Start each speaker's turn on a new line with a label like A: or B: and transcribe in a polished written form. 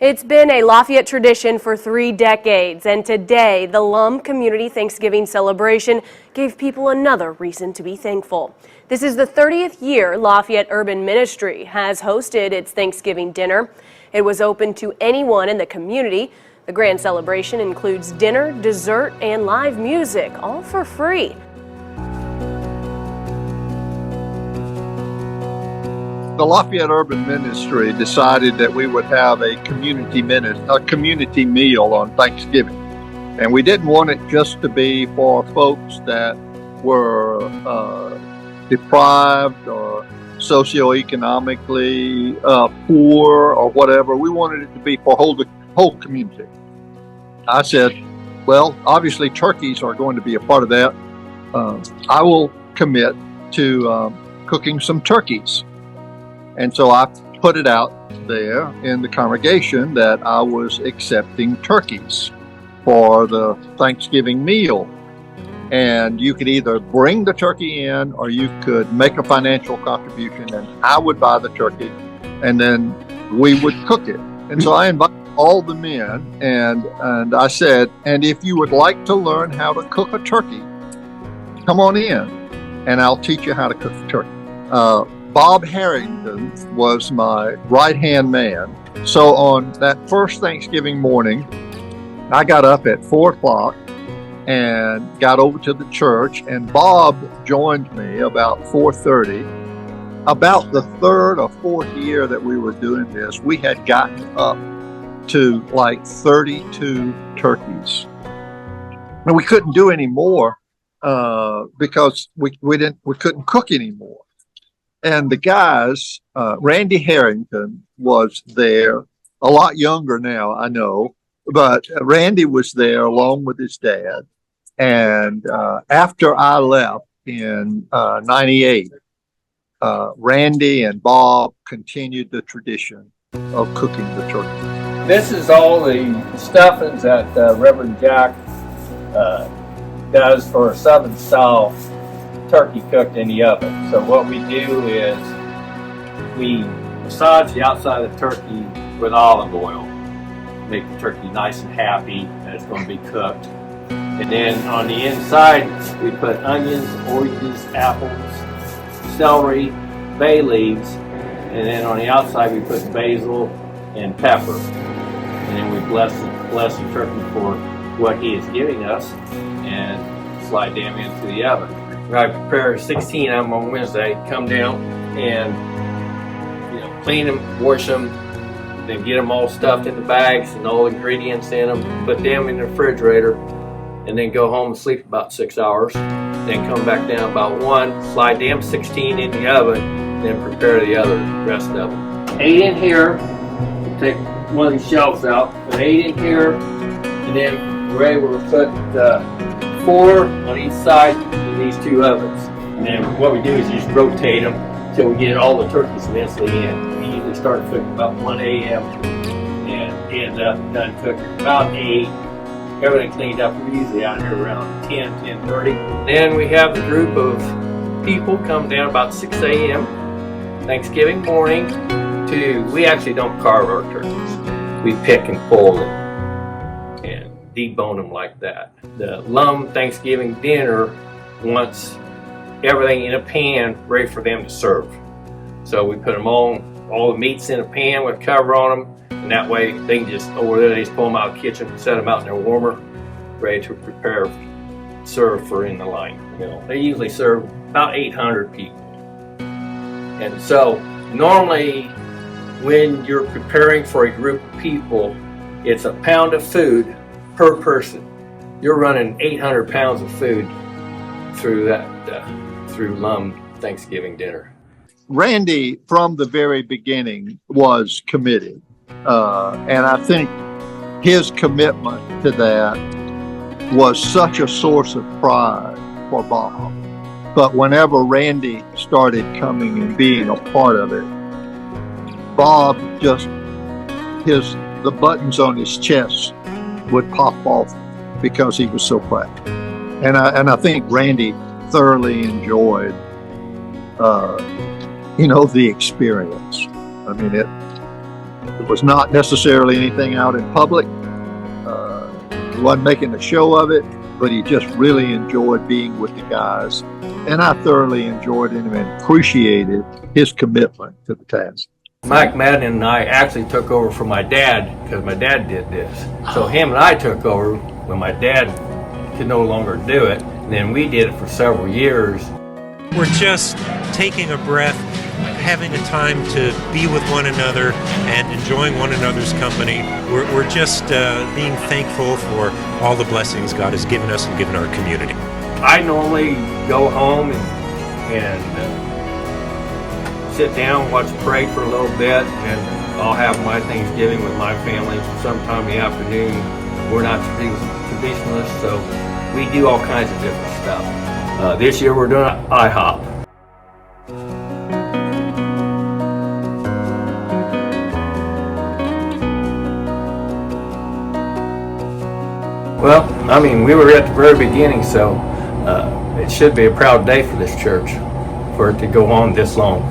A: It's been a Lafayette tradition for 3 decades, and today the Lum Community Thanksgiving celebration gave people another reason to be thankful. This is the 30th year Lafayette Urban Ministry has hosted its Thanksgiving dinner. It was open to anyone in the community. The grand celebration includes dinner, dessert, and live music, all for free.
B: The Lafayette Urban Ministry decided that we would have a community meal on Thanksgiving. And we didn't want it just to be for folks that were deprived or socioeconomically poor or whatever. We wanted it to be for the whole community. I said, well, obviously turkeys are going to be a part of that. I will commit to cooking some turkeys. And so I put it out there in the congregation that I was accepting turkeys for the Thanksgiving meal. And you could either bring the turkey in or you could make a financial contribution and I would buy the turkey and then we would cook it. And so I invited all the men and I said, and if you would like to learn how to cook a turkey, come on in and I'll teach you how to cook the turkey. Bob Harrington was my right-hand man. So on that first Thanksgiving morning, I got up at 4 o'clock and got over to the church, and Bob joined me about 4:30. About the third or fourth year that we were doing this, we had gotten up to like 32 turkeys. And we couldn't do any more because we couldn't cook anymore. And the guys, Randy Harrington was there, a lot younger now, I know, but Randy was there along with his dad. And after I left in 98, Randy and Bob continued the tradition of cooking the turkey.
C: This is all the stuffings that Reverend Jack does for Southern style turkey cooked in the oven. So what we do is we massage the outside of the turkey with olive oil, make the turkey nice and happy that it's going to be cooked. And then on the inside we put onions, oranges, apples, celery, bay leaves, and then on the outside we put basil and pepper. And then we bless the turkey for what he is giving us and slide them into the oven. I prepare 16 of them on Wednesday, come down and clean them, wash them, then get them all stuffed in the bags and all the ingredients in them, put them in the refrigerator, and then go home and sleep about 6 hours. Then come back down about 1, slide them 16 in the oven, then prepare the rest of them. 8 in here, take one of these shelves out, put 8 in here, and then we're able to put 4 on each side of these 2 ovens. And then what we do is just rotate them until we get all the turkeys eventually in. We usually start cooking about 1 a.m. and end up done cooking about 8. Everything cleaned up. We're usually out here around 10, 10:30. Then we have the group of people come down about 6 a.m. Thanksgiving morning we actually don't carve our turkeys. We pick and pull them and debone them like that. The Lum Thanksgiving dinner wants everything in a pan ready for them to serve. So we put them all the meats in a pan with a cover on them, and that way they can just over there, they just pull them out of the kitchen, set them out in their warmer, ready to serve for in the line. They usually serve about 800 people. And so normally when you're preparing for a group of people, it's a pound of food per person. You're running 800 pounds of food through Lum Thanksgiving dinner.
B: Randy, from the very beginning, was committed. And I think his commitment to that was such a source of pride for Bob. But whenever Randy started coming and being a part of it, Bob the buttons on his chest would pop off because he was so proud. And I think Randy thoroughly enjoyed, the experience. I mean, It was not necessarily anything out in public. He wasn't making a show of it, but he just really enjoyed being with the guys. And I thoroughly enjoyed him and appreciated his commitment to the task.
C: Mike Madden and I actually took over for my dad because my dad did this. So him and I took over when my dad could no longer do it. And then we did it for several years.
D: We're just taking a breath, having a time to be with one another and enjoying one another's company. We're just being thankful for all the blessings God has given us and given our community.
C: I normally go home and sit down, watch the parade for a little bit, and I'll have my Thanksgiving with my family sometime in the afternoon. We're not traditionalists, so we do all kinds of different stuff. This year we're doing IHOP. Well, I mean, we were at the very beginning, so it should be a proud day for this church, for it to go on this long.